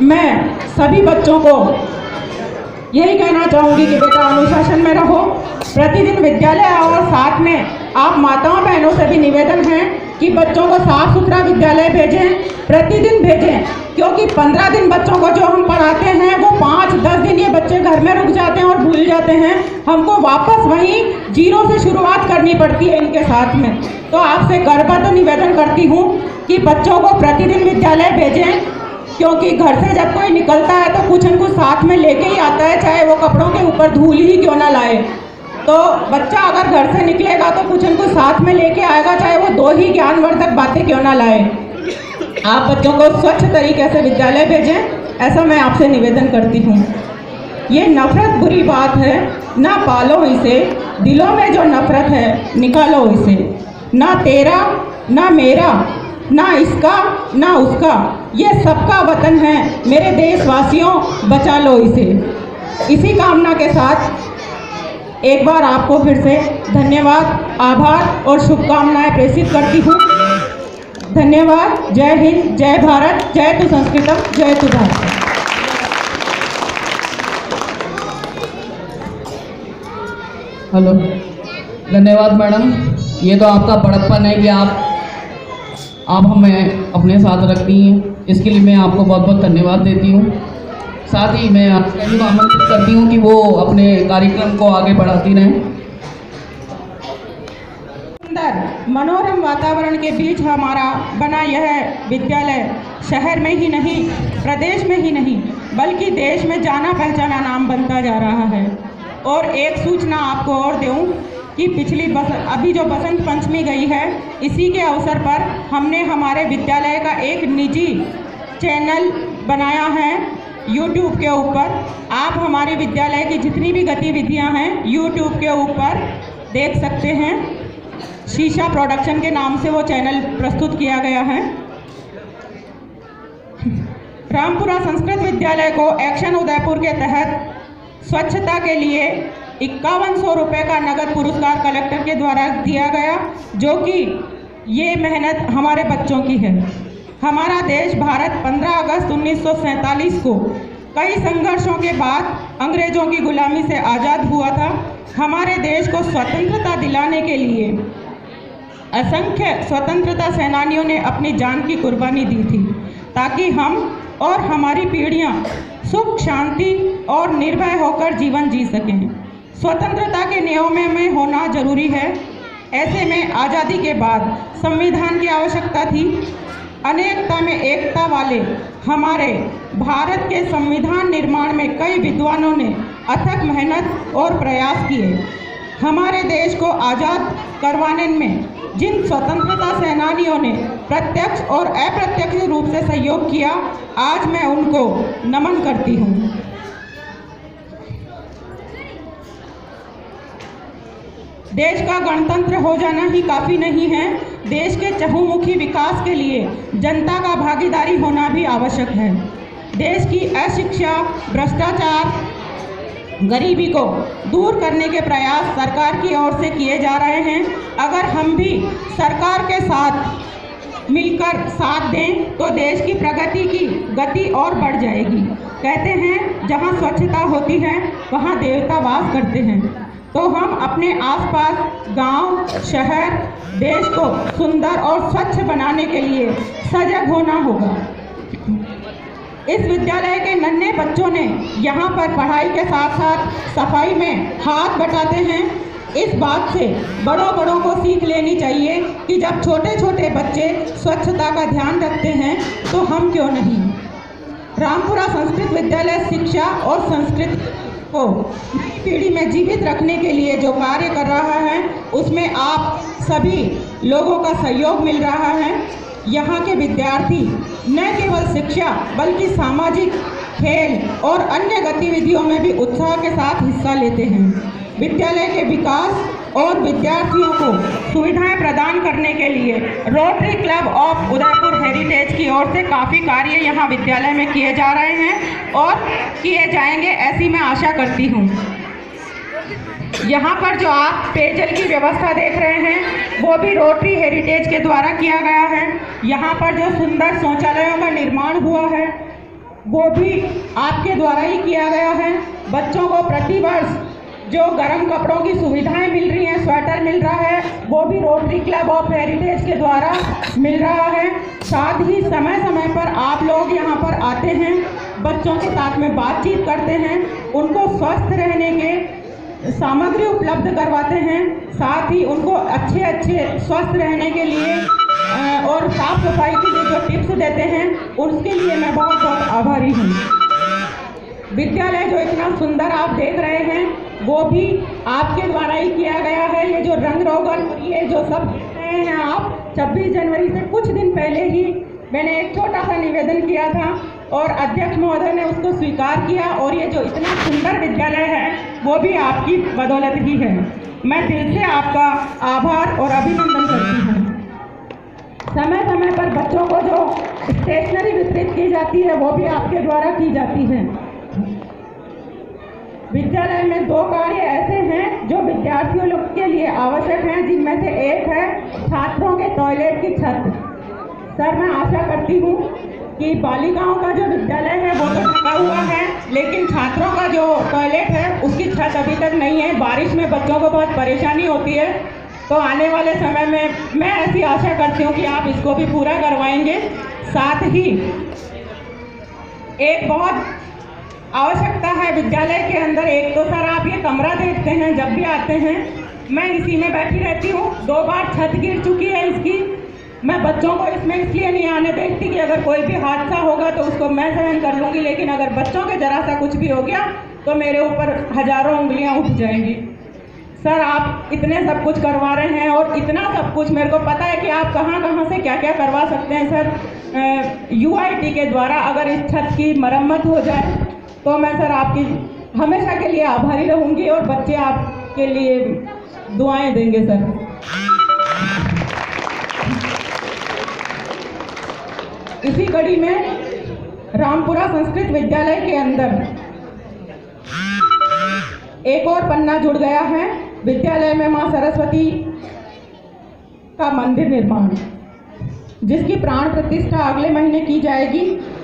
Speaker 8: मैं सभी बच्चों को यही कहना चाहूँगी कि बेटा अनुशासन में रहो, प्रतिदिन विद्यालय आओ, और साथ में आप माताओं बहनों से भी निवेदन है कि बच्चों को साफ सुथरा विद्यालय भेजें, प्रतिदिन भेजें, क्योंकि 15 दिन बच्चों को जो हम पढ़ाते हैं वो 5-10 दिन ये बच्चे घर में रुक जाते हैं और भूल जाते हैं। हमको वापस वहीं 0 से शुरुआत करनी पड़ती है इनके साथ में। तो आपसे करबद्ध निवेदन करती हूँ कि बच्चों को प्रतिदिन विद्यालय भेजें, क्योंकि घर से जब कोई निकलता है तो कुछ न कुछ साथ में लेके ही आता है, चाहे वो कपड़ों के ऊपर धूल ही क्यों ना लाए। तो बच्चा अगर घर से निकलेगा तो कुछ न कुछ साथ में लेके आएगा, चाहे वो 2 ही ज्ञानवर्धक बातें क्यों ना लाए। आप बच्चों को स्वच्छ तरीके से विद्यालय भेजें, ऐसा मैं आपसे निवेदन करती हूँ। ये नफरत बुरी बात है, ना पालो इसे, दिलों में जो नफरत है निकालो इसे। ना तेरा ना मेरा, ना इसका ना उसका, ये सबका वतन है, मेरे देशवासियों बचा लो इसे। इसी कामना के साथ एक बार आपको फिर से धन्यवाद, आभार और शुभकामनाएं प्रेषित करती हूँ। धन्यवाद। जय हिंद, जय भारत, जय तु संस्कृतम, जय तु भारत।
Speaker 9: हेलो, धन्यवाद मैडम। ये तो आपका बड़प्पन है कि आप हमें अपने साथ रखती हैं, इसके लिए मैं आपको बहुत बहुत धन्यवाद देती हूँ। साथ ही मैं आपको आमंत्रित करती हूँ कि वो अपने कार्यक्रम को आगे बढ़ाती रहें।
Speaker 8: मनोरम वातावरण के बीच हमारा बना यह विद्यालय शहर में ही नहीं, प्रदेश में ही नहीं बल्कि देश में जाना पहचाना नाम बनता जा रहा है। और एक सूचना आपको और दूं कि अभी जो बसंत पंचमी गई है, इसी के अवसर पर हमने हमारे विद्यालय का एक निजी चैनल बनाया है YouTube के ऊपर। आप हमारे विद्यालय की जितनी भी गतिविधियां हैं YouTube के ऊपर देख सकते हैं। शीशा प्रोडक्शन के नाम से वो चैनल प्रस्तुत किया गया है। रामपुरा संस्कृत विद्यालय को एक्शन उदयपुर के तहत स्वच्छता के लिए 5100 रुपये का नगद पुरस्कार कलेक्टर के द्वारा दिया गया, जो कि ये मेहनत हमारे बच्चों की है। हमारा देश भारत 15 अगस्त 1947 को कई संघर्षों के बाद अंग्रेजों की गुलामी से आज़ाद हुआ था। हमारे देश को स्वतंत्रता दिलाने के लिए असंख्य स्वतंत्रता सेनानियों ने अपनी जान की कुर्बानी दी थी, ताकि हम और हमारी पीढ़ियां सुख, शांति और निर्भय होकर जीवन जी सकें। स्वतंत्रता के नियमों में होना जरूरी है। ऐसे में आज़ादी के बाद संविधान की आवश्यकता थी। अनेकता में एकता वाले हमारे भारत के संविधान निर्माण में कई विद्वानों ने अथक मेहनत और प्रयास किए। हमारे देश को आज़ाद करवाने में जिन स्वतंत्रता सेनानियों ने प्रत्यक्ष और अप्रत्यक्ष रूप से सहयोग किया, आज मैं उनको नमन करती हूँ। देश का गणतंत्र हो जाना ही काफ़ी नहीं है। देश के चहुमुखी विकास के लिए जनता का भागीदारी होना भी आवश्यक है। देश की अशिक्षा, भ्रष्टाचार, गरीबी को दूर करने के प्रयास सरकार की ओर से किए जा रहे हैं। अगर हम भी सरकार के साथ मिलकर साथ दें तो देश की प्रगति की गति और बढ़ जाएगी। कहते हैं जहां स्वच्छता होती है वहां देवता वास करते हैं। तो हम अपने आसपास गांव, शहर, देश को सुंदर और स्वच्छ बनाने के लिए सजग होना होगा। इस विद्यालय के नन्हे बच्चों ने यहाँ पर पढ़ाई के साथ साथ सफाई में हाथ बटाते हैं। इस बात से बड़ों को सीख लेनी चाहिए कि जब छोटे छोटे बच्चे स्वच्छता का ध्यान रखते हैं तो हम क्यों नहीं। रामपुरा संस्कृत विद्यालय शिक्षा और संस्कृति को पीढ़ी में जीवित रखने के लिए जो कार्य कर रहा है, उसमें आप सभी लोगों का सहयोग मिल रहा है। यहाँ के विद्यार्थी न केवल शिक्षा बल्कि सामाजिक, खेल और अन्य गतिविधियों में भी उत्साह के साथ हिस्सा लेते हैं। विद्यालय के विकास और विद्यार्थियों को सुविधाएं प्रदान करने के लिए rotary club of Udaipur heritage की ओर से काफ़ी कार्य यहाँ विद्यालय में किए जा रहे हैं और किए जाएंगे, ऐसी मैं आशा करती हूँ। यहाँ पर जो आप पेयजल की व्यवस्था देख रहे हैं वो भी रोटरी हेरिटेज के द्वारा किया गया है। यहाँ पर जो सुंदर शौचालयों का निर्माण हुआ है वो भी आपके द्वारा ही किया गया है। बच्चों को प्रतिवर्ष जो गर्म कपड़ों की सुविधाएं मिल रही हैं, स्वेटर मिल रहा है, वो भी रोटरी क्लब ऑफ हेरिटेज के द्वारा मिल रहा है। साथ ही समय समय पर आप लोग यहाँ पर आते हैं, बच्चों के साथ में बातचीत करते हैं, उनको स्वस्थ रहने के सामग्री उपलब्ध करवाते हैं, साथ ही उनको अच्छे स्वस्थ रहने के लिए और साफ सफाई के लिए जो टिप्स देते हैं उसके लिए मैं बहुत आभारी हूँ। विद्यालय जो इतना सुंदर आप देख रहे हैं वो भी आपके द्वारा ही किया गया है। ये जो रंग रोगन, ये जो सब देख रहे हैं आप, 26 जनवरी से कुछ दिन पहले ही मैंने एक छोटा सा निवेदन किया था और अध्यक्ष महोदय ने उसको स्वीकार किया और ये जो इतना सुंदर विद्यालय है वो भी आपकी बदौलत ही है। मैं दिल से आपका आभार और अभिनंदन करती हूँ। समय समय पर बच्चों को जो स्टेशनरी वितरित की जाती है वो भी आपके द्वारा की जाती है। विद्यालय में 2 कार्य ऐसे हैं जो विद्यार्थियों लोग के लिए आवश्यक हैं, जिनमें से एक है छात्रों के टॉयलेट की छत। सर, मैं आशा करती हूँ कि बालिकाओं का जो विद्यालय है वो तो ढका हुआ है, लेकिन छात्रों का जो टॉयलेट है उसकी छत अभी तक नहीं है। बारिश में बच्चों को बहुत परेशानी होती है, तो आने वाले समय में मैं ऐसी आशा करती हूँ कि आप इसको भी पूरा करवाएंगे। साथ ही एक बहुत आवश्यकता है विद्यालय के अंदर, एक तो सर आप ये कमरा देखते हैं जब भी आते हैं, मैं इसी में बैठी रहती हूँ। 2 बार छत गिर चुकी है इसकी, मैं बच्चों को इसमें इसलिए नहीं आने देती कि अगर कोई भी हादसा होगा तो उसको मैं सहन कर लूँगी, लेकिन अगर बच्चों के जरा सा कुछ भी हो गया तो मेरे ऊपर हजारों उंगलियां उठ जाएंगी। सर, आप इतने सब कुछ करवा रहे हैं और इतना सब कुछ मेरे को पता है कि आप कहाँ कहाँ से क्या क्या करवा सकते हैं। सर, UIT के द्वारा अगर इस छत की मरम्मत हो जाए तो मैं सर आपकी हमेशा के लिए आभारी रहूँगी और बच्चे आपके लिए दुआएं देंगे। सर, इसी कड़ी में रामपुरा संस्कृत विद्यालय के अंदर एक और पन्ना जुड़ गया है। विद्यालय में मां सरस्वती का मंदिर निर्माण, जिसकी प्राण प्रतिष्ठा अगले महीने की जाएगी।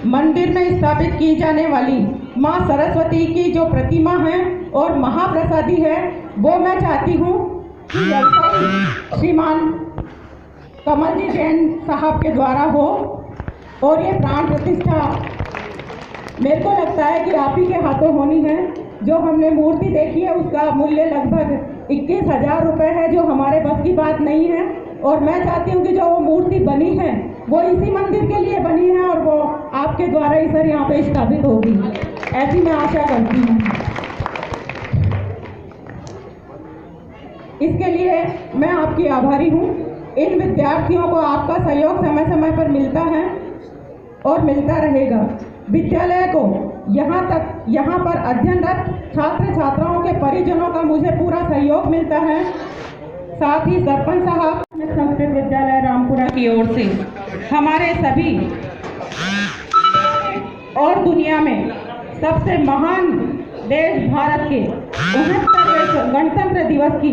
Speaker 8: मंदिर में स्थापित की जाने वाली मां सरस्वती की जो प्रतिमा है और महाप्रसादी है, वो मैं चाहती हूँ कि व्यवसायी श्रीमान कमल जी जैन साहब के द्वारा हो। और ये प्राण प्रतिष्ठा मेरे को लगता है कि आप ही के हाथों होनी है। जो हमने मूर्ति देखी है उसका मूल्य लगभग 21,000 रुपये है, जो हमारे बस की बात नहीं है। और मैं चाहती हूँ कि जो वो मूर्ति बनी है वो इसी मंदिर के लिए बनी है और वो आपके द्वारा ही सर यहाँ पे स्थापित होगी, ऐसी मैं आशा करती हूँ। इसके लिए मैं आपकी आभारी हूँ। इन विद्यार्थियों को आपका सहयोग समय समय पर मिलता है और मिलता रहेगा। विद्यालय को यहाँ पर अध्ययनरत छात्र छात्राओं के परिजनों का मुझे पूरा सहयोग मिलता है। साथ ही सरपंच साहब संस्कृत विद्यालय रामपुरा की ओर से हमारे सभी और दुनिया में सबसे महान देश भारत के 69वें गणतंत्र दिवस की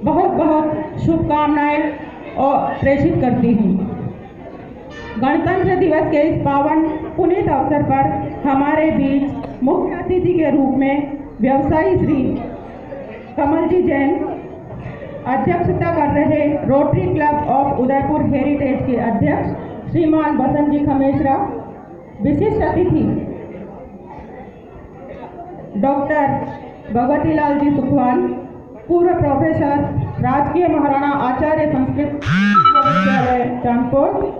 Speaker 8: बहुत बहुत शुभकामनाएं और प्रेषित करती हूँ। गणतंत्र दिवस के इस पावन पुनीत अवसर पर हमारे बीच मुख्य अतिथि के रूप में व्यवसायी श्री कमल जी जैन, अध्यक्षता कर रहे rotary club of Udaipur heritage के अध्यक्ष श्रीमान बसंत जी खमेसरा, विशिष्ट अतिथि डॉक्टर भगवतीलाल जी सुखवाल, पूर्व प्रोफेसर राजकीय महाराणा आचार्य संस्कृत विद्यालय कानपुर।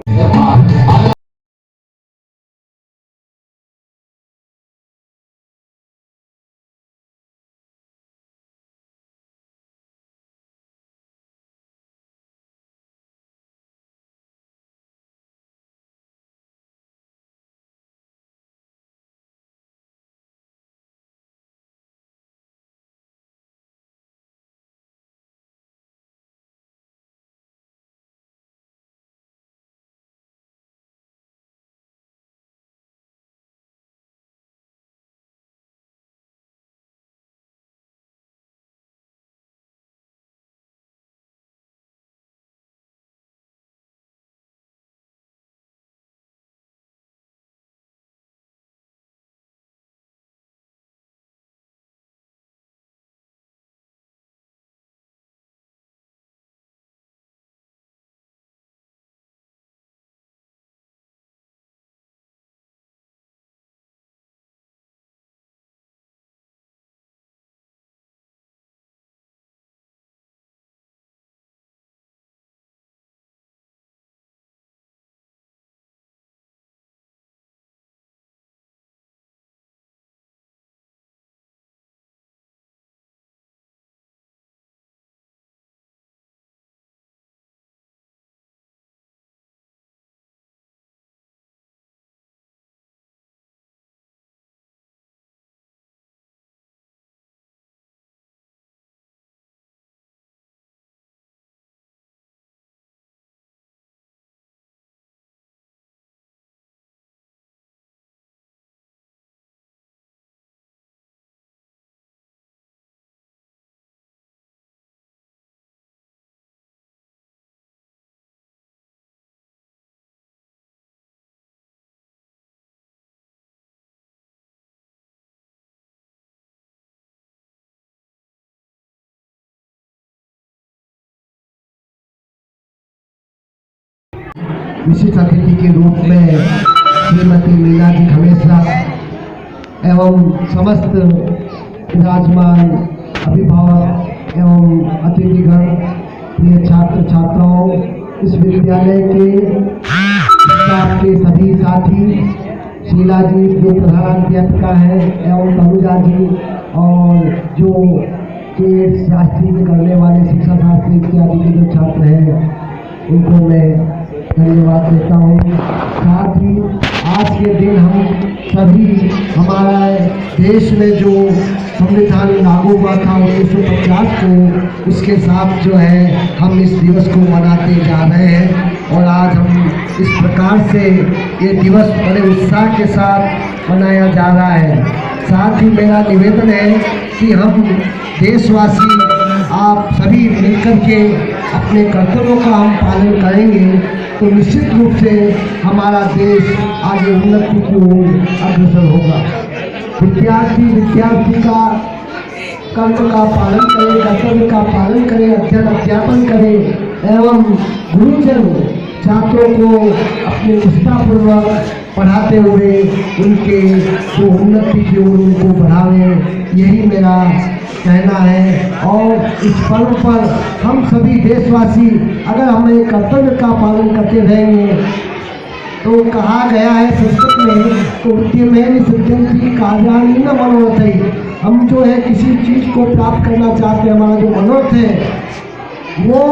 Speaker 2: विशिष्ट अतिथि के रूप में श्रीमती मीना जी खमेसरा एवं समस्त विराजमान अभिभावक एवं अतिथिगण, प्रिय छात्र छात्राओं, इस विद्यालय के स्टाफ के सभी साथी, शीला जी जो प्रधानाध्यापिका है एवं तनुजा जी, और जो शास्त्री से करने वाले शिक्षा शास्त्री इत्यादि के जो छात्र हैं उनको मैं धन्यवाद देता हूँ। साथ ही आज के दिन हम सभी हमारा देश में जो संविधान लागू हुआ था 1950 को, उसके साथ जो है हम इस दिवस को मनाते जा रहे हैं। और आज हम इस प्रकार से ये दिवस बड़े उत्साह के साथ मनाया जा रहा है। साथ ही मेरा निवेदन है कि हम देशवासी आप सभी मिलकर के अपने कर्तव्यों का हम पालन करेंगे तो निश्चित रूप से हमारा देश आगे उन्नति की ओर अग्रसर होगा। विद्यार्थी का कर्म का पालन करे, कर्तव्य का पालन करे, अध्ययन अध्यापन करे एवं गुरुजन छात्रों को अपने निष्ठापूर्वक पढ़ाते हुए उनके जो उन्नति की ओर उनको बढ़ावे, यही मेरा कहना है। और इस पर्व पर हम सभी देशवासी अगर हमें कर्तव्य का पालन करते रहेंगे तो कहा गया है संस्कृत में, तो उद्यमेन सिद्ध्यन्ति कार्याणि न मनोरथैः। हम जो है किसी चीज़ को प्राप्त करना चाहते हैं, हमारा जो मनोरथ है वो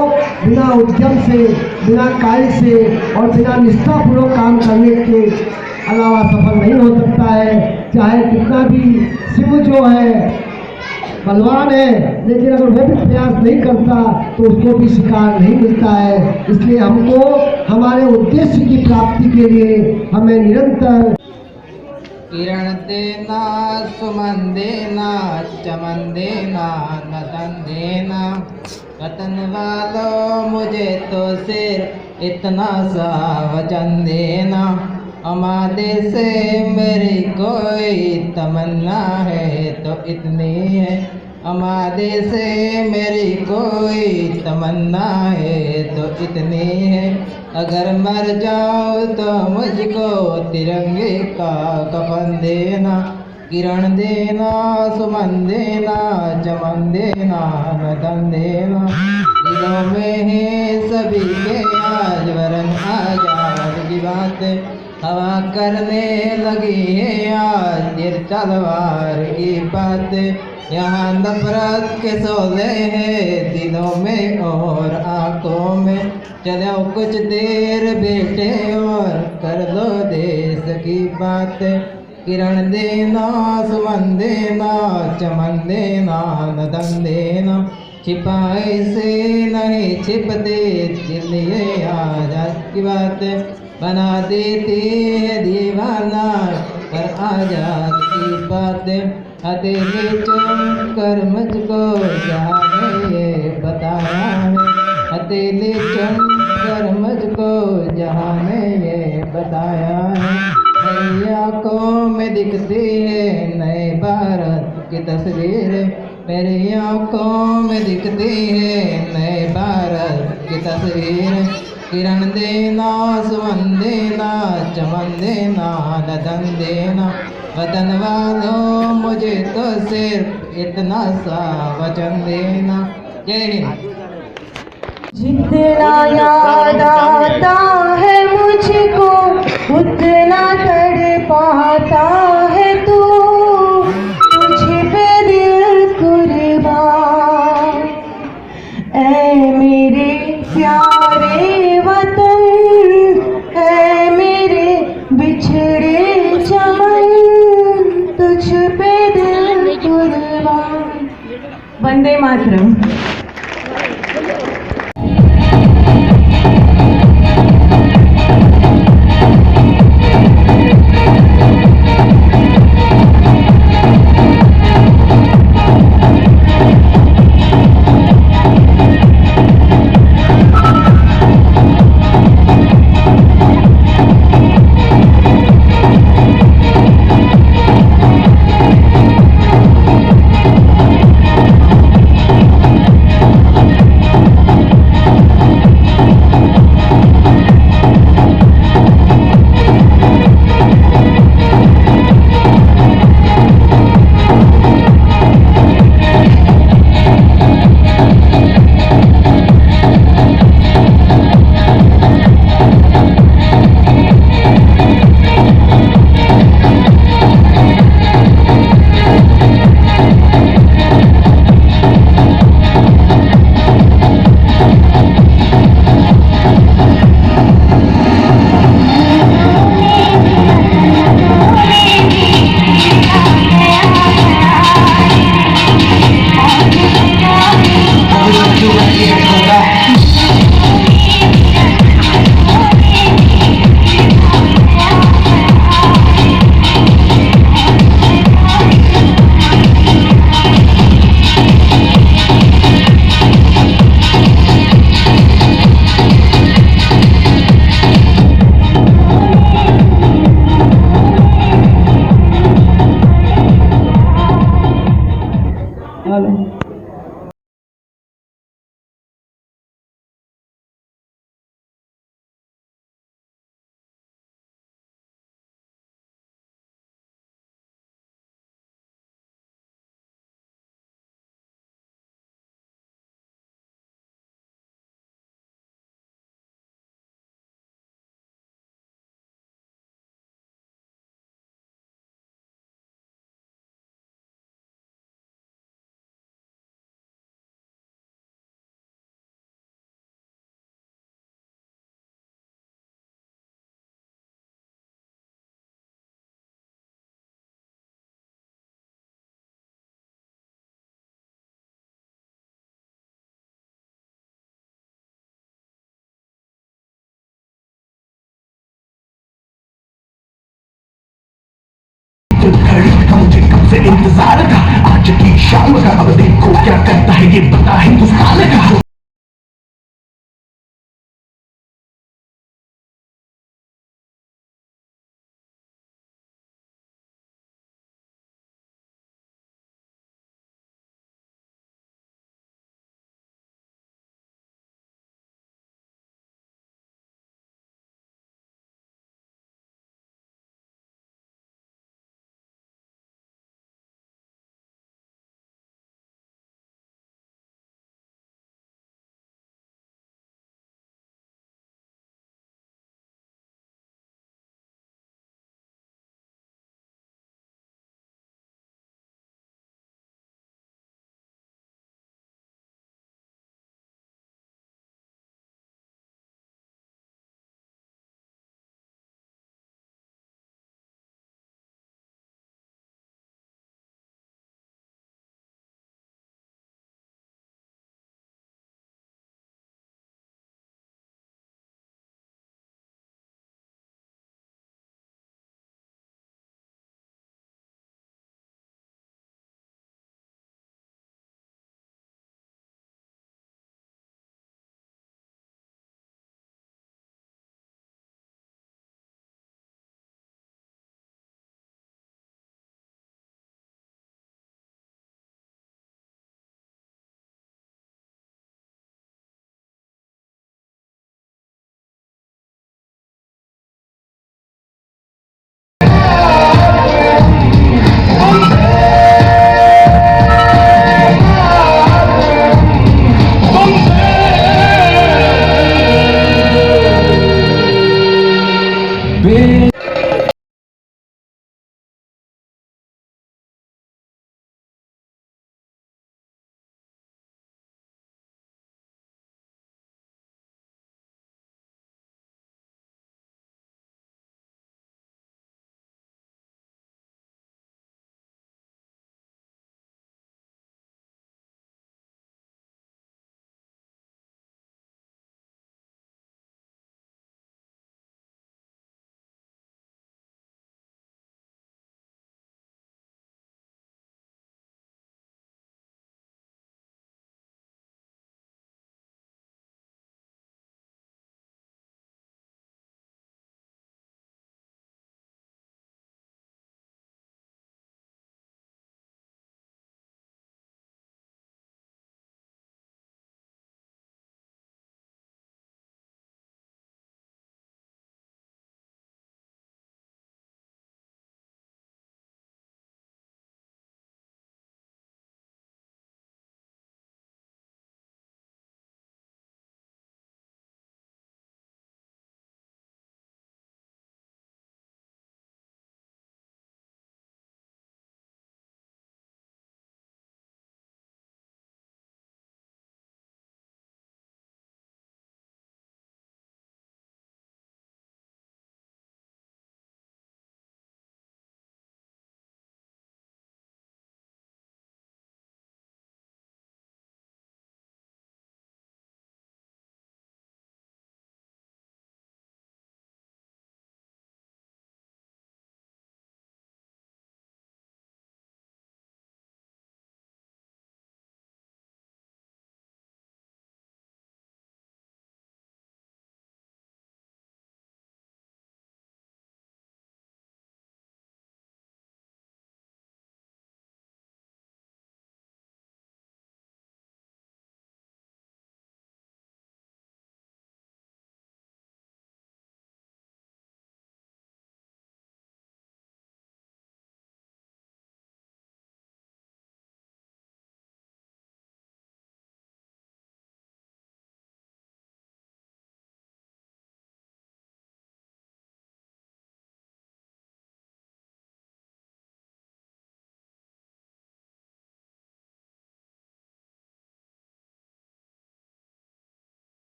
Speaker 2: बिना उद्यम से, बिना कार्य से और बिना निष्ठापूर्वक काम करने के अलावा सफल नहीं हो सकता है। चाहे कितना भी शिव जो है बलवान है, लेकिन अगर वह भी प्रयास नहीं करता तो उसको भी शिकार नहीं मिलता है। इसलिए हमको हमारे उद्देश्य की प्राप्ति के लिए हमें निरंतर
Speaker 10: किरण देना, सुमन देना, चमन देना, नदन देना, वतन वालों मुझे तो सिर्फ इतना सा वचन देना। हमारे से मेरी कोई तमन्ना है तो इतनी है, हमारे से मेरी कोई तमन्ना है तो इतनी है। अगर मर जाऊँ तो मुझको तिरंगे का कफन देना। किरण देना, सुमन देना, चमन देना, नदन देना। दिलों में है सभी के आज वरन आजाद की बात, हवा करने लगी है आज तीर तलवार की बात। यहाँ नफरत के शोले हैं दिलों में और आँखों में। चलो कुछ देर बेटे और कर लो देश की बात। किरण देना, सुमन देना, चमन देना, नदन देना। छिपाए से नहीं छिपते दिलिए आजाद की बात, बना देती है दीवाना पर आजाद की बात। हथेली चुम कर मुझको जहाँ ने ये बताया है, हथेली चुम कर मुझको जहाँ ने ये बताया है। मेरी आँखों में दिखती है नए भारत की तस्वीर, मेरी आँखों में दिखती है नए भारत की तस्वीर। किरण देना, सुमन देना, चमन देना, नदन देना। वतन वालों मुझे तो सिर्फ इतना सा वचन देना। जय हिंद।
Speaker 3: जितना याद आता है मुझको उतना तड़पाता है तू, तुझ पे दिल कुर्बान। ऐ मेरे प्यारे वतन, ऐ मेरे बिछड़े चमन, तुझ पे दिल कुर्बान। वंदे मातरम।
Speaker 11: घड़ी का मुझे कब से इंतजार था, आज की शाम का अब देखो क्या करता है ये बता हिंदुस्तान का।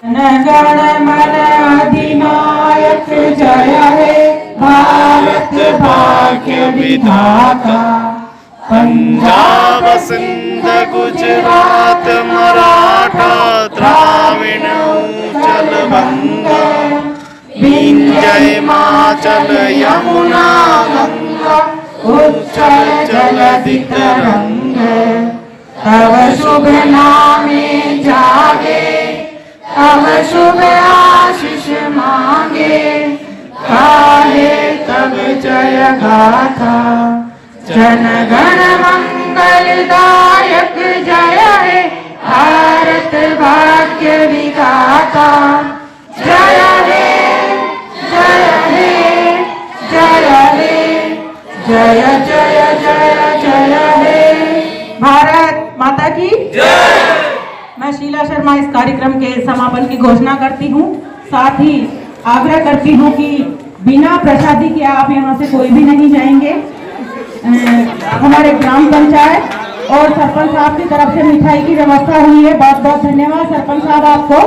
Speaker 8: गण मन अधिनायक जय हे भारत भाग्य विधाता।
Speaker 6: पंजाब सिंध गुजरात मराठा द्राविण चल बंग विंध्य हिमाचल यमुना गंगा उच्चल जलधि तरंग।
Speaker 8: तव शुभ नामे जागे तव शुभ आशीष मांगे गाहे तब जय गाथा। जन गण मंगलदायक जय हे भारत भाग्य विधाता। जय हे जय हे जय हे जय जय जय जय हे। भारत माता की जय। मैं शीला शर्मा इस कार्यक्रम के समापन की घोषणा करती हूँ। साथ ही आग्रह करती हूँ कि बिना प्रसादी के आप यहाँ से कोई भी नहीं जाएंगे। हमारे ग्राम पंचायत और सरपंच साहब की तरफ से मिठाई की व्यवस्था हुई है। बहुत बहुत धन्यवाद सरपंच साहब आपको।